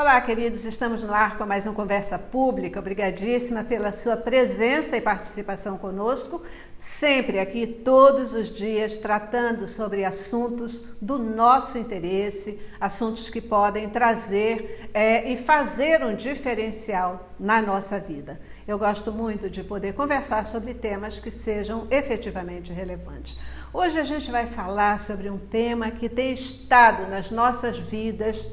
Olá, queridos, estamos no ar com mais um Conversa Pública. Obrigadíssima pela sua presença e participação conosco, sempre aqui, todos os dias, tratando sobre assuntos do nosso interesse, assuntos que podem trazer e fazer um diferencial na nossa vida. Eu gosto muito de poder conversar sobre temas que sejam efetivamente relevantes. Hoje a gente vai falar sobre um tema que tem estado nas nossas vidas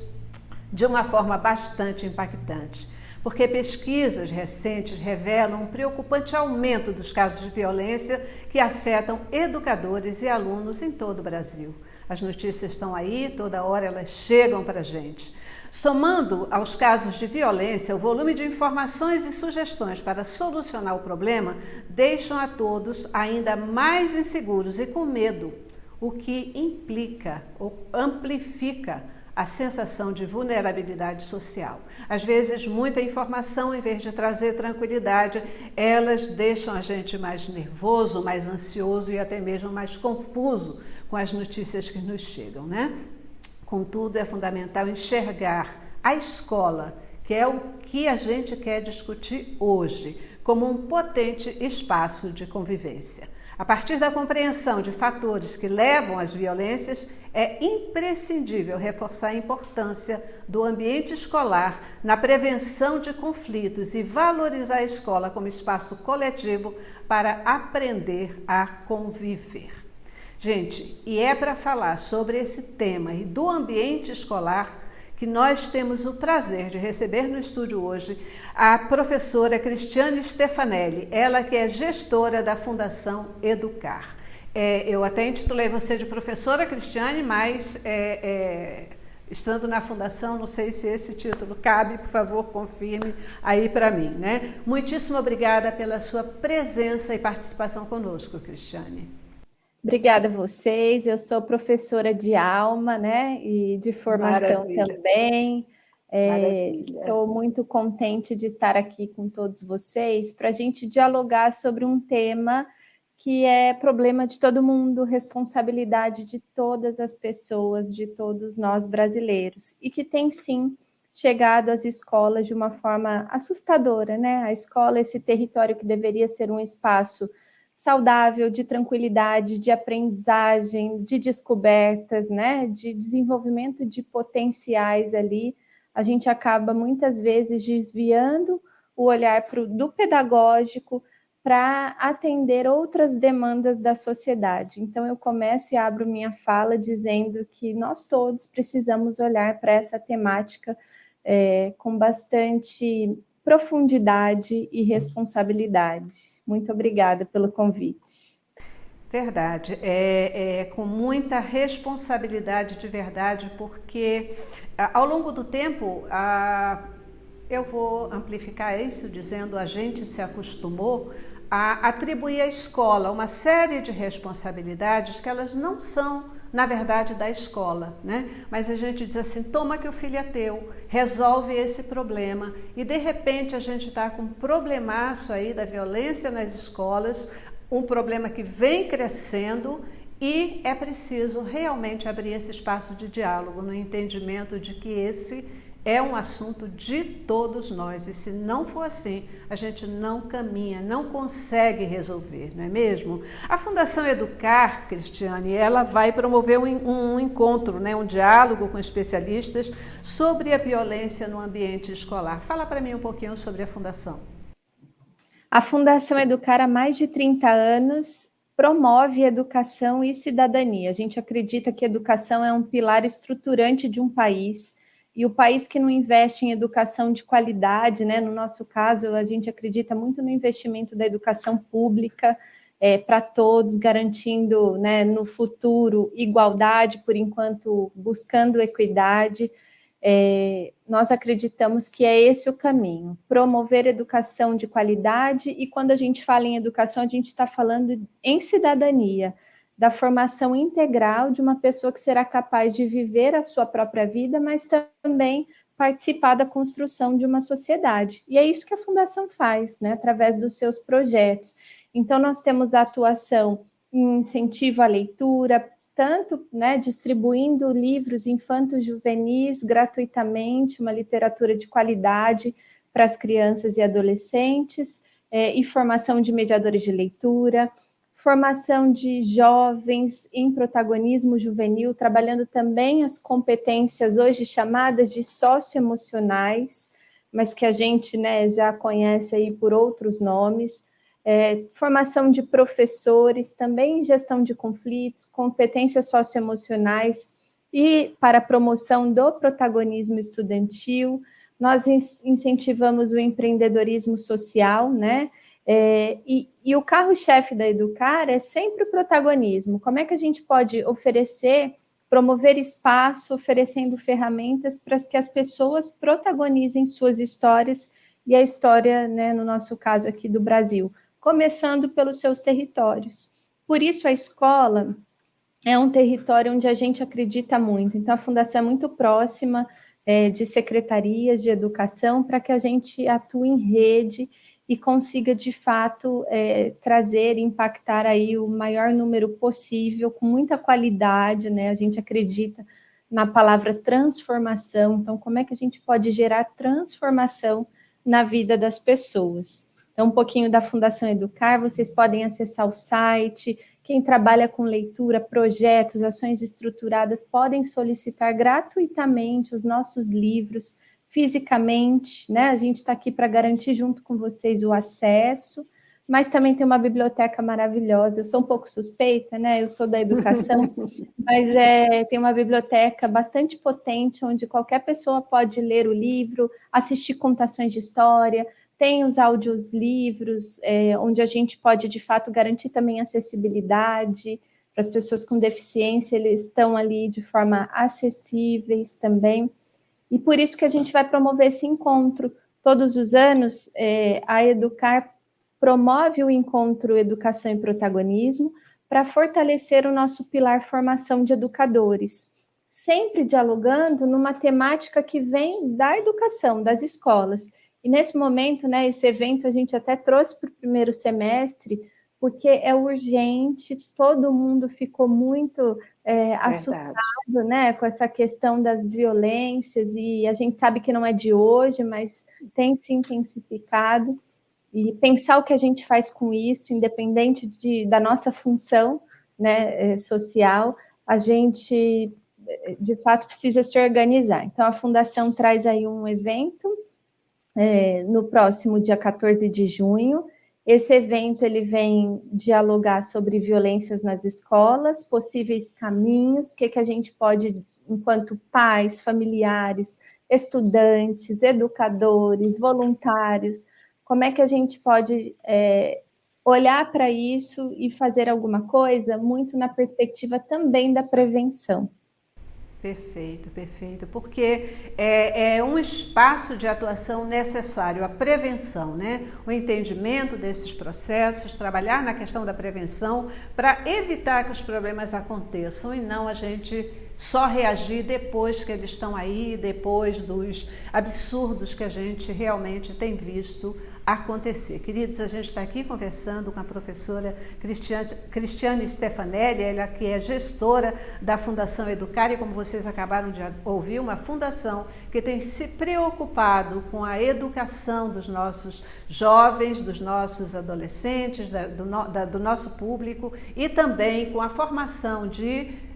de uma forma bastante impactante, porque pesquisas recentes revelam um preocupante aumento dos casos de violência que afetam educadores e alunos em todo o Brasil. As notícias estão aí, toda hora elas chegam para a gente. Somando aos casos de violência, o volume de informações e sugestões para solucionar o problema deixam a todos ainda mais inseguros e com medo, o que implica ou amplifica a sensação de vulnerabilidade social. Às vezes, muita informação, em vez de trazer tranquilidade, elas deixam a gente mais nervoso, mais ansioso e até mesmo mais confuso com as notícias que nos chegam, né? Contudo, é fundamental enxergar a escola, que é o que a gente quer discutir hoje, como um potente espaço de convivência. A partir da compreensão de fatores que levam às violências, é imprescindível reforçar a importância do ambiente escolar na prevenção de conflitos e valorizar a escola como espaço coletivo para aprender a conviver. Gente, e é para falar sobre esse tema e do ambiente escolar que nós temos o prazer de receber no estúdio hoje a professora Cristiane Stefanelli, ela que é gestora da Fundação Educar. Eu até intitulei você de professora Cristiane, mas estando na Fundação, não sei se esse título cabe, por favor, confirme aí para mim, né? Muitíssimo obrigada pela sua presença e participação conosco, Cristiane. Obrigada a vocês, eu sou professora de alma, né, e de formação também. Estou muito contente de estar aqui com todos vocês para a gente dialogar sobre um tema que é problema de todo mundo, responsabilidade de todas as pessoas, de todos nós brasileiros, e que tem sim chegado às escolas de uma forma assustadora, né? A escola, esse território que deveria ser um espaço saudável, de tranquilidade, de aprendizagem, de descobertas, né? De desenvolvimento de potenciais ali, a gente acaba muitas vezes desviando o olhar do pedagógico para atender outras demandas da sociedade. Então, eu começo e abro minha fala dizendo que nós todos precisamos olhar para essa temática com bastante profundidade e responsabilidade. Muito obrigada pelo convite. Verdade, com muita responsabilidade de verdade, porque ao longo do tempo, eu vou amplificar isso dizendo a gente se acostumou a atribuir à escola uma série de responsabilidades que elas não são, na verdade, da escola, né? Mas a gente diz assim, toma que o filho é teu, resolve esse problema, e de repente a gente está com um problemaço aí da violência nas escolas, um problema que vem crescendo e é preciso realmente abrir esse espaço de diálogo no entendimento de que esse é um assunto de todos nós, e se não for assim, a gente não caminha, não consegue resolver, não é mesmo? A Fundação Educar, Cristiane, ela vai promover um encontro, né, um diálogo com especialistas sobre a violência no ambiente escolar. Fala para mim um pouquinho sobre a Fundação. A Fundação Educar há mais de 30 anos promove educação e cidadania. A gente acredita que educação é um pilar estruturante de um país, e o país que não investe em educação de qualidade, né, no nosso caso, a gente acredita muito no investimento da educação pública para todos, garantindo, né, no futuro igualdade, por enquanto buscando equidade. Nós acreditamos que é esse o caminho, promover educação de qualidade, e quando a gente fala em educação, a gente está falando em cidadania, da formação integral de uma pessoa que será capaz de viver a sua própria vida, mas também participar da construção de uma sociedade. E é isso que a Fundação faz, né, através dos seus projetos. Então, nós temos a atuação em incentivo à leitura, tanto, né, distribuindo livros infanto-juvenis gratuitamente, uma literatura de qualidade para as crianças e adolescentes, e formação de mediadores de leitura, formação de jovens em protagonismo juvenil, trabalhando também as competências hoje chamadas de socioemocionais, mas que a gente, né, já conhece aí por outros nomes, formação de professores, também gestão de conflitos, competências socioemocionais e para a promoção do protagonismo estudantil. Nós incentivamos o empreendedorismo social, né? E o carro-chefe da Educar é sempre o protagonismo. Como é que a gente pode oferecer, promover espaço, oferecendo ferramentas para que as pessoas protagonizem suas histórias e a história, né, no nosso caso aqui do Brasil, começando pelos seus territórios. Por isso, a escola é um território onde a gente acredita muito. Então, a Fundação é muito próxima de secretarias de educação para que a gente atue em rede e consiga, de fato, trazer e impactar aí o maior número possível, com muita qualidade, né? A gente acredita na palavra transformação. Então, como é que a gente pode gerar transformação na vida das pessoas? Então, um pouquinho da Fundação Educar, vocês podem acessar o site. Quem trabalha com leitura, projetos, ações estruturadas, podem solicitar gratuitamente os nossos livros, fisicamente, né? A gente está aqui para garantir junto com vocês o acesso, mas também tem uma biblioteca maravilhosa. Eu sou um pouco suspeita, né? Eu sou da educação, mas tem uma biblioteca bastante potente, onde qualquer pessoa pode ler o livro, assistir contações de história, tem os audiolivros, onde a gente pode, de fato, garantir também acessibilidade para as pessoas com deficiência, eles estão ali de forma acessíveis também. E por isso que a gente vai promover esse encontro. Todos os anos, a Educar promove o encontro Educação e Protagonismo para fortalecer o nosso pilar formação de educadores, sempre dialogando numa temática que vem da educação, das escolas. E nesse momento, né, esse evento a gente até trouxe para o primeiro semestre, porque é urgente, todo mundo ficou muito assustado, né, com essa questão das violências, e a gente sabe que não é de hoje, mas tem se intensificado, e pensar o que a gente faz com isso, independente da nossa função, né, social, a gente, de fato, precisa se organizar. Então, a Fundação traz aí um evento, no próximo dia 14 de junho. Esse evento ele vem dialogar sobre violências nas escolas, possíveis caminhos, o que a gente pode, enquanto pais, familiares, estudantes, educadores, voluntários, como é que a gente pode olhar para isso e fazer alguma coisa, muito na perspectiva também da prevenção. Perfeito, perfeito, porque é um espaço de atuação necessário, a prevenção, né? O entendimento desses processos, trabalhar na questão da prevenção para evitar que os problemas aconteçam e não a gente só reagir depois que eles estão aí, depois dos absurdos que a gente realmente tem visto acontecer. Queridos, a gente está aqui conversando com a professora Cristiane Stefanelli, ela que é gestora da Fundação Educar, e como vocês acabaram de ouvir, uma fundação que tem se preocupado com a educação dos nossos jovens, dos nossos adolescentes, do nosso público, e também com a formação de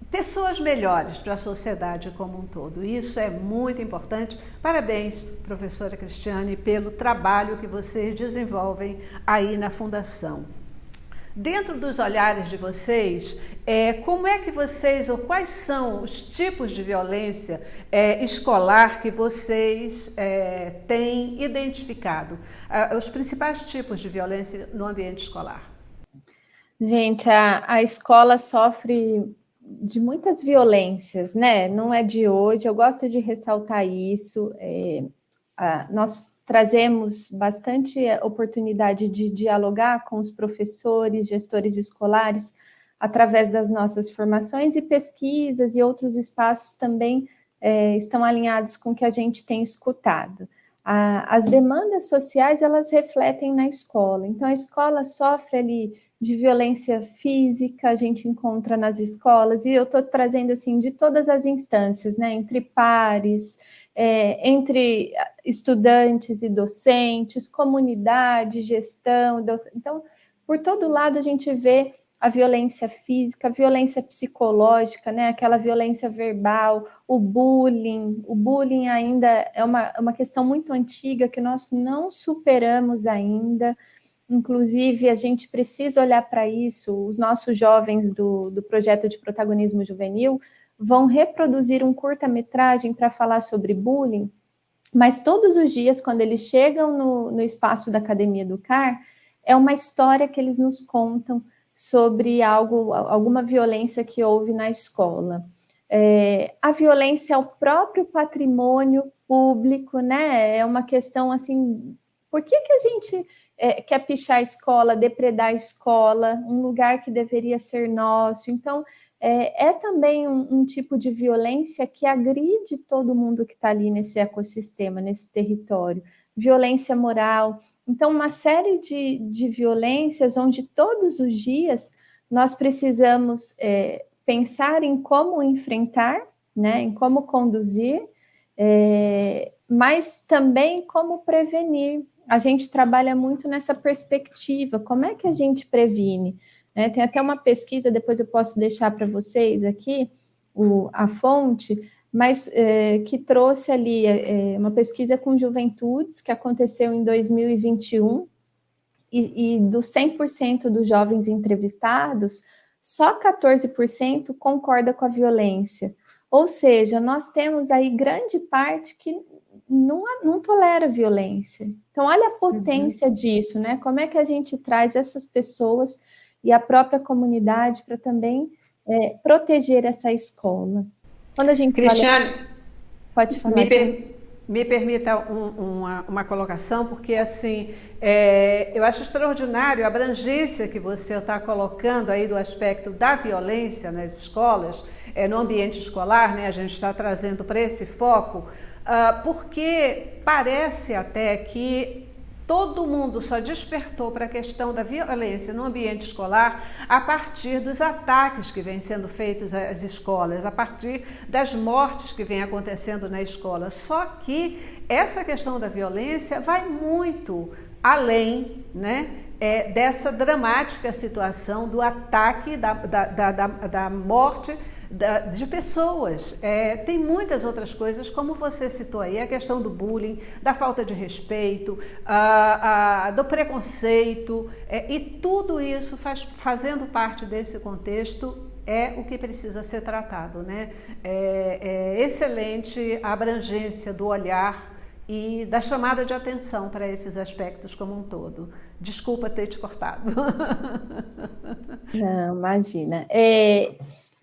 pessoas melhores para a sociedade como um todo. Isso é muito importante. Parabéns, professora Cristiane, pelo trabalho que vocês desenvolvem aí na Fundação. Dentro dos olhares de vocês, como é que vocês, ou quais são os tipos de violência escolar que vocês têm identificado? Os principais tipos de violência no ambiente escolar. Gente, a escola sofre de muitas violências, né? Não é de hoje, eu gosto de ressaltar isso. Nós trazemos bastante oportunidade de dialogar com os professores, gestores escolares, através das nossas formações e pesquisas, e outros espaços também estão alinhados com o que a gente tem escutado. As demandas sociais, elas refletem na escola, então a escola sofre ali de violência física a gente encontra nas escolas, e eu estou trazendo assim de todas as instâncias, né? Entre pares, entre estudantes e docentes, comunidade, gestão, então, por todo lado a gente vê a violência física, a violência psicológica, né? Aquela violência verbal, o bullying. O bullying ainda é uma questão muito antiga que nós não superamos ainda. Inclusive, a gente precisa olhar para isso. Os nossos jovens do projeto de protagonismo juvenil vão reproduzir um curta-metragem para falar sobre bullying, mas todos os dias, quando eles chegam no espaço da Academia Educar, é uma história que eles nos contam sobre alguma violência que houve na escola. A violência ao próprio patrimônio público, né? É uma questão assim, por que a gente quer pichar a escola, depredar a escola, um lugar que deveria ser nosso? Então, também um tipo de violência que agride todo mundo que está ali nesse ecossistema, nesse território. Violência moral. Então, uma série de violências onde todos os dias nós precisamos pensar em como enfrentar, né, em como conduzir, mas também como prevenir. A gente trabalha muito nessa perspectiva, como é que a gente previne? Tem até uma pesquisa, depois eu posso deixar para vocês aqui a fonte, mas que trouxe ali uma pesquisa com juventudes que aconteceu em 2021, e dos 100% dos jovens entrevistados, só 14% concorda com a violência. Ou seja, nós temos aí grande parte que não tolera violência. Então, olha a potência disso, né? Como é que a gente traz essas pessoas e a própria comunidade para também proteger essa escola. Quando a gente Cristiane, pode falar. Me permita uma colocação, porque assim, eu acho extraordinário a abrangência que você está colocando aí do aspecto da violência nas escolas, no ambiente escolar, né? A gente está trazendo para esse foco, porque parece até que todo mundo só despertou para a questão da violência no ambiente escolar a partir dos ataques que vêm sendo feitos às escolas, a partir das mortes que vêm acontecendo na escola. Só que essa questão da violência vai muito além, né, dessa dramática situação do ataque, da morte de pessoas. Tem muitas outras coisas, como você citou aí, a questão do bullying, da falta de respeito, do preconceito, e tudo isso fazendo parte desse contexto é o que precisa ser tratado, né? É excelente a abrangência do olhar e da chamada de atenção para esses aspectos como um todo. Desculpa ter te cortado. Não, imagina.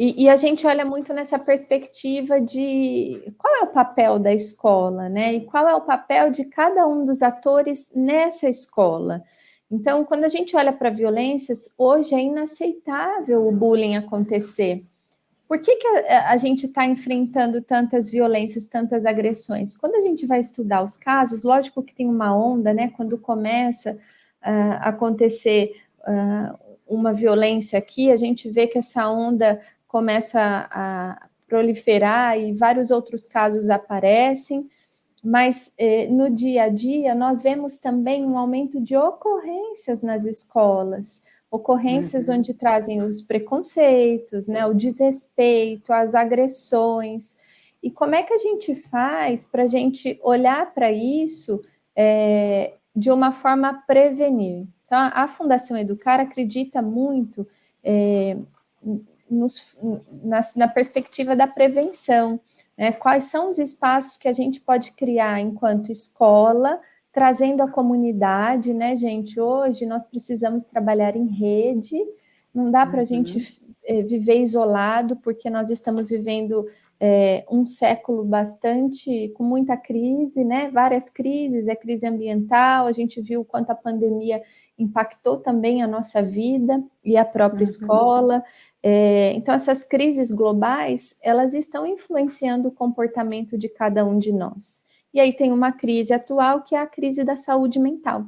E a gente olha muito nessa perspectiva de qual é o papel da escola, né? E qual é o papel de cada um dos atores nessa escola. Então, quando a gente olha para violências, hoje é inaceitável o bullying acontecer. Por que a gente está enfrentando tantas violências, tantas agressões? Quando a gente vai estudar os casos, lógico que tem uma onda, né? Quando começa a acontecer uma violência aqui, a gente vê que essa onda começa a proliferar e vários outros casos aparecem, mas no dia a dia nós vemos também um aumento de ocorrências nas escolas, ocorrências onde trazem os preconceitos, né, o desrespeito, as agressões. E como é que a gente faz para a gente olhar para isso de uma forma a prevenir? Então, a Fundação Educar acredita muito na perspectiva da prevenção, né? Quais são os espaços que a gente pode criar enquanto escola, trazendo a comunidade, né, gente? Hoje nós precisamos trabalhar em rede, não dá para a gente viver isolado, porque nós estamos vivendo um século com muita crise, né? Várias crises, crise ambiental, a gente viu o quanto a pandemia impactou também a nossa vida e a própria escola. Então, essas crises globais, elas estão influenciando o comportamento de cada um de nós. E aí tem uma crise atual, que é a crise da saúde mental.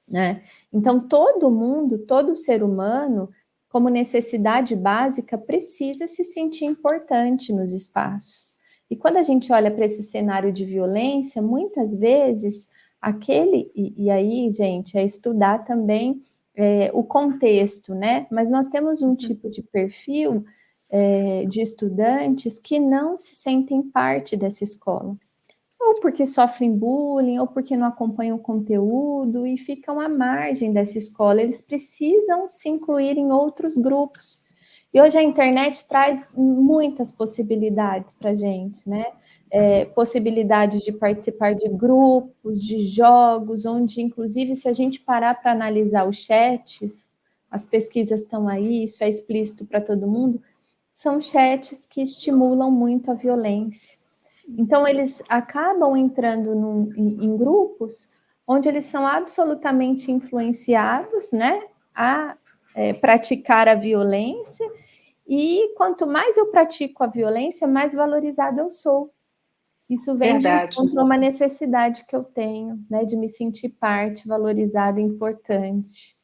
né? Então, todo mundo, todo ser humano, como necessidade básica, precisa se sentir importante nos espaços. E quando a gente olha para esse cenário de violência, muitas vezes e aí, gente, é estudar também o contexto, né? Mas nós temos um tipo de perfil de estudantes que não se sentem parte dessa escola, ou porque sofrem bullying, ou porque não acompanham o conteúdo e ficam à margem dessa escola. Eles precisam se incluir em outros grupos. E hoje a internet traz muitas possibilidades para a gente, né? Possibilidade de participar de grupos, de jogos, onde, inclusive, se a gente parar para analisar os chats, as pesquisas estão aí, isso é explícito para todo mundo, são chats que estimulam muito a violência. Então, eles acabam entrando em grupos onde eles são absolutamente influenciados, né, a praticar a violência, e quanto mais eu pratico a violência, mais valorizado eu sou. Isso vem de encontro a uma necessidade que eu tenho, né, de me sentir parte, valorizada e importante.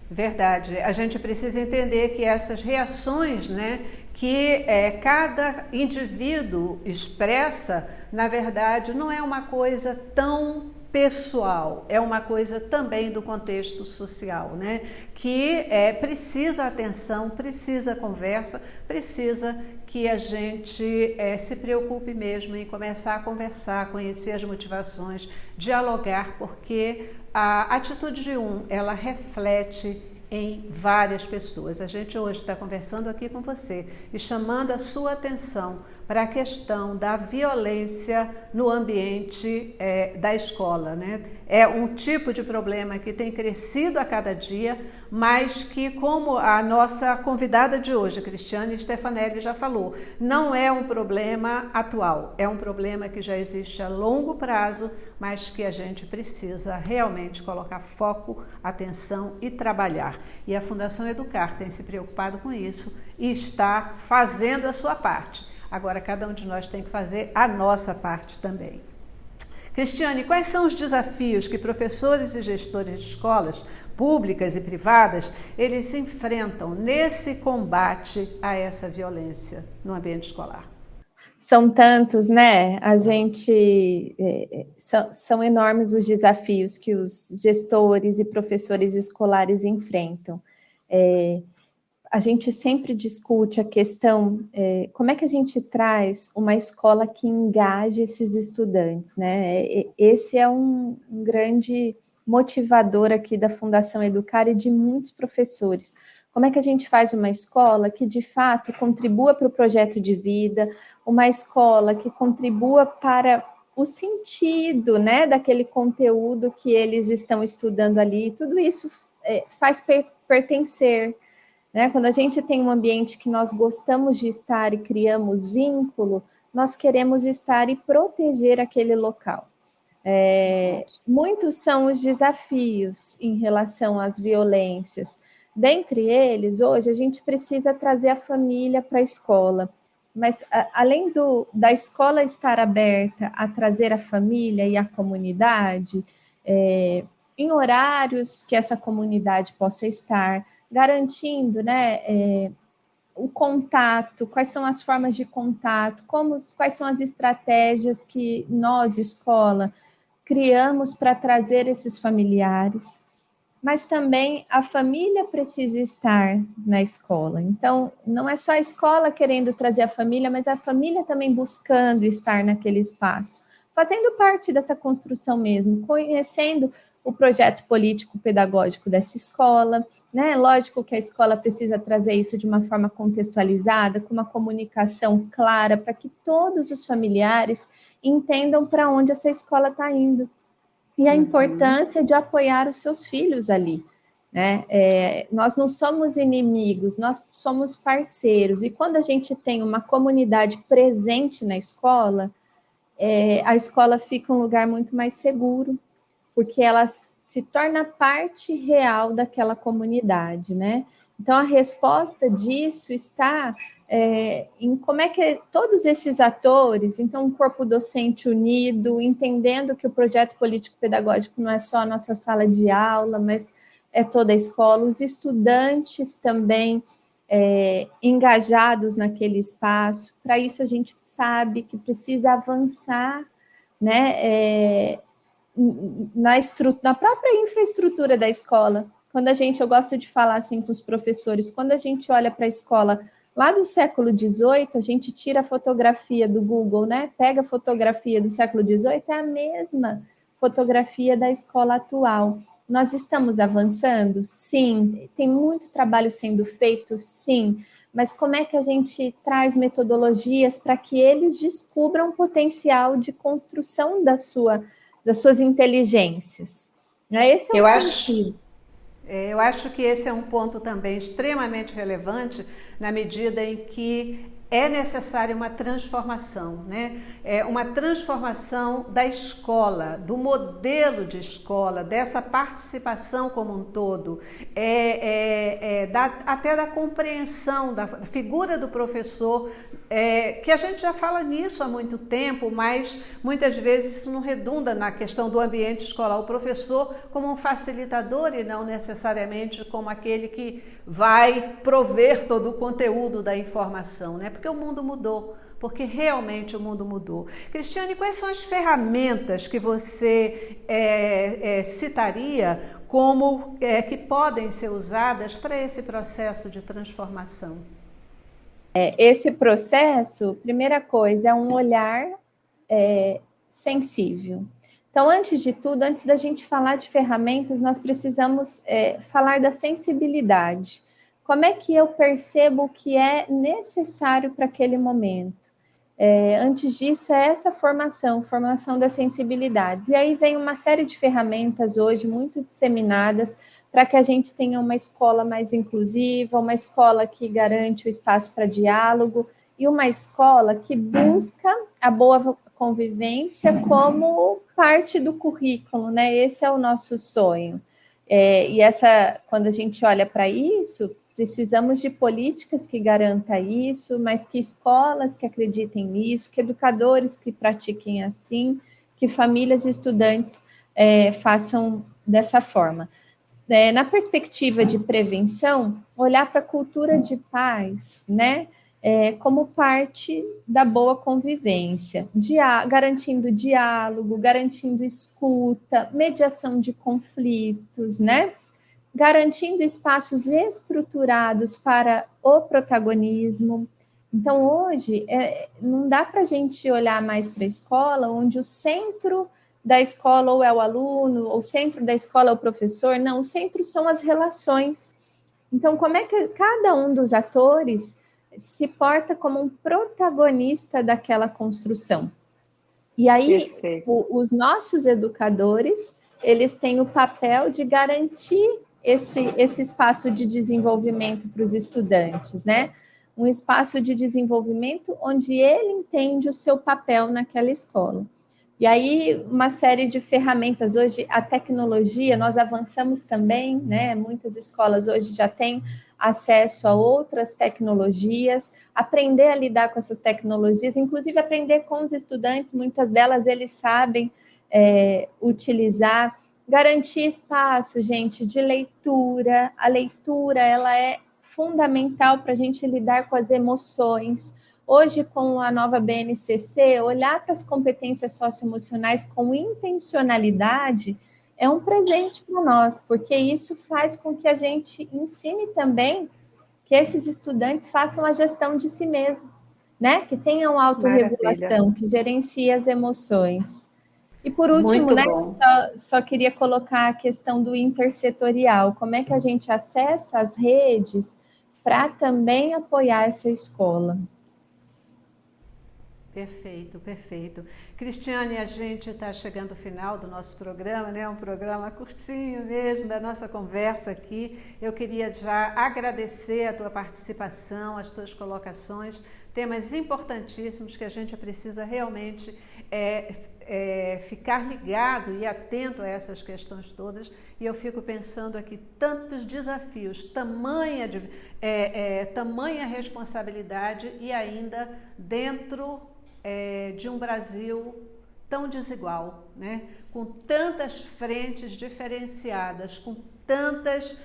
Verdade. A gente precisa entender que essas reações, né, que cada indivíduo expressa, na verdade, não é uma coisa tão pessoal, é uma coisa também do contexto social, né? Que precisa atenção, precisa conversa, precisa que a gente se preocupe mesmo em começar a conversar, conhecer as motivações, dialogar, porque a atitude de ela reflete em várias pessoas. A gente hoje está conversando aqui com você e chamando a sua atenção para a questão da violência no ambiente da escola, né? É um tipo de problema que tem crescido a cada dia, mas que, como a nossa convidada de hoje, Cristiane Stefanelli, já falou, não é um problema atual, é um problema que já existe a longo prazo, mas que a gente precisa realmente colocar foco, atenção e trabalhar. E a Fundação Educar tem se preocupado com isso e está fazendo a sua parte. Agora, cada um de nós tem que fazer a nossa parte também. Cristiane, quais são os desafios que professores e gestores de escolas públicas e privadas, eles enfrentam nesse combate a essa violência no ambiente escolar? São tantos, né? São enormes os desafios que os gestores e professores escolares enfrentam. A gente sempre discute a questão, como é que a gente traz uma escola que engaje esses estudantes, né? Esse é um grande motivador aqui da Fundação Educar e de muitos professores. Como é que a gente faz uma escola que, de fato, contribua para o projeto de vida, uma escola que contribua para o sentido, né, daquele conteúdo que eles estão estudando ali, tudo isso faz pertencer, né? Quando a gente tem um ambiente que nós gostamos de estar e criamos vínculo, nós queremos estar e proteger aquele local. Muitos são os desafios em relação às violências. Dentre eles, hoje, a gente precisa trazer a família para a escola. Mas, além da escola estar aberta a trazer a família e a comunidade, em horários que essa comunidade possa estar, garantindo, né, o contato, quais são as formas de contato, quais são as estratégias que nós, escola, criamos para trazer esses familiares, mas também a família precisa estar na escola. Então, não é só a escola querendo trazer a família, mas a família também buscando estar naquele espaço, fazendo parte dessa construção mesmo, conhecendo o projeto político-pedagógico dessa escola, né? Lógico que a escola precisa trazer isso de uma forma contextualizada, com uma comunicação clara, para que todos os familiares entendam para onde essa escola está indo. E a importância de apoiar os seus filhos ali, né? Nós não somos inimigos, nós somos parceiros. E quando a gente tem uma comunidade presente na escola, a escola fica um lugar muito mais seguro, porque ela se torna parte real daquela comunidade, né? Então, a resposta disso está em como é que todos esses atores, então, um corpo docente unido, entendendo que o projeto político-pedagógico não é só a nossa sala de aula, mas é toda a escola, os estudantes também engajados naquele espaço. Para isso, a gente sabe que precisa avançar, né, na própria infraestrutura da escola. Quando eu gosto de falar assim com os professores, quando a gente olha para a escola lá do século XVIII, a gente tira a fotografia do Google, né? Pega a fotografia do século XVIII, é a mesma fotografia da escola atual. Nós estamos avançando? Sim. Tem muito trabalho sendo feito? Sim. Mas como é que a gente traz metodologias para que eles descubram o potencial de construção das suas inteligências? Esse é o sentido. Eu acho que esse é um ponto também extremamente relevante na medida em que é necessária uma transformação, né? Uma transformação da escola, do modelo de escola, dessa participação como um todo, até da compreensão da figura do professor, que a gente já fala nisso há muito tempo, mas muitas vezes isso não redunda na questão do ambiente escolar. O professor como um facilitador e não necessariamente como aquele que vai prover todo o conteúdo da informação, né? Porque o mundo mudou, porque realmente o mundo mudou. Cristiane, quais são as ferramentas que você citaria como que podem ser usadas para esse processo de transformação? Esse processo, primeira coisa, é um olhar sensível. Então, antes de tudo, antes da gente falar de ferramentas, nós precisamos falar da sensibilidade. Como é que eu percebo o que é necessário para aquele momento? Antes disso, é essa formação das sensibilidades. E aí vem uma série de ferramentas hoje muito disseminadas para que a gente tenha uma escola mais inclusiva, uma escola que garante o espaço para diálogo e uma escola que busca a boa convivência como parte do currículo, né? Esse é o nosso sonho. Quando a gente olha para isso, precisamos de políticas que garantam isso, mas que escolas que acreditem nisso, que educadores que pratiquem assim, que famílias e estudantes façam dessa forma. Na perspectiva de prevenção, olhar para a cultura de paz, né? Como parte da boa convivência, garantindo diálogo, garantindo escuta, mediação de conflitos, né? Garantindo espaços estruturados para o protagonismo. Então, hoje, não dá para a gente olhar mais para a escola, onde o centro da escola ou é o aluno, ou o centro da escola é o professor. Não, o centro são as relações. Então, como é que cada um dos atores se porta como um protagonista daquela construção? E aí, os nossos educadores, eles têm o papel de garantir esse espaço de desenvolvimento para os estudantes, né? Um espaço de desenvolvimento onde ele entende o seu papel naquela escola. E aí, uma série de ferramentas. Hoje, a tecnologia, nós avançamos também, né? Muitas escolas hoje já têm acesso a outras tecnologias, aprender a lidar com essas tecnologias, inclusive aprender com os estudantes, muitas delas eles sabem utilizar, garantir espaço, gente, de leitura. A leitura, ela é fundamental para a gente lidar com as emoções. Hoje, com a nova BNCC, olhar para as competências socioemocionais com intencionalidade é um presente para nós, porque isso faz com que a gente ensine também que esses estudantes façam a gestão de si mesmo, né? Que tenham autorregulação, que gerenciem as emoções. E por último, né, só queria colocar a questão do intersetorial. Como é que a gente acessa as redes para também apoiar essa escola? Perfeito, perfeito. Cristiane, a gente está chegando ao final do nosso programa, né? Um programa curtinho mesmo, da nossa conversa aqui. Eu queria já agradecer a tua participação, as tuas colocações, temas importantíssimos que a gente precisa realmente ficar ligado e atento a essas questões todas. E eu fico pensando aqui, tantos desafios, tamanha responsabilidade e ainda dentro de um Brasil tão desigual, né? Com tantas frentes diferenciadas, com tantas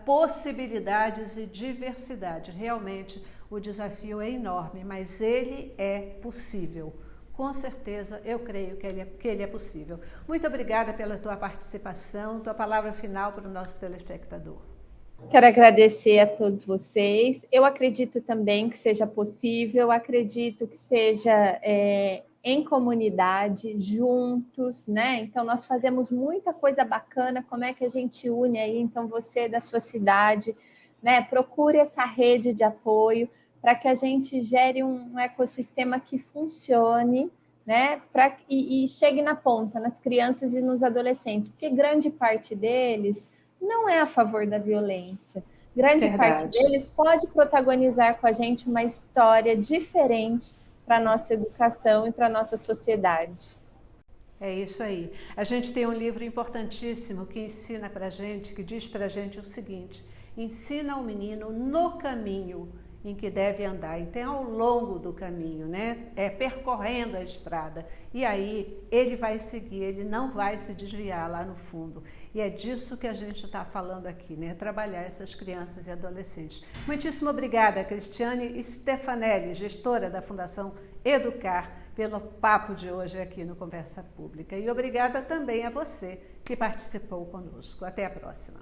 possibilidades e diversidades. Realmente o desafio é enorme, mas ele é possível. Com certeza, eu creio que ele é possível. Muito obrigada pela tua participação, tua palavra final para o nosso telespectador. Quero agradecer a todos vocês. Eu acredito também que seja possível, acredito que seja em comunidade, juntos, né? Então, nós fazemos muita coisa bacana. Como é que a gente une aí? Então, você da sua cidade, né? Procure essa rede de apoio para que a gente gere um ecossistema que funcione, né? E chegue na ponta, nas crianças e nos adolescentes, porque grande parte deles não é a favor da violência. Grande parte deles pode protagonizar com a gente uma história diferente para a nossa educação e para a nossa sociedade. É isso aí. A gente tem um livro importantíssimo que ensina para a gente, que diz para a gente o seguinte: ensina o menino no caminho em que deve andar. Então, ao longo do caminho, né? Percorrendo a estrada. E aí, ele vai seguir, ele não vai se desviar lá no fundo. E é disso que a gente está falando aqui, né? Trabalhar essas crianças e adolescentes. Muitíssimo obrigada, Cristiane Stefanelli, gestora da Fundação Educar, pelo papo de hoje aqui no Conversa Pública. E obrigada também a você que participou conosco. Até a próxima.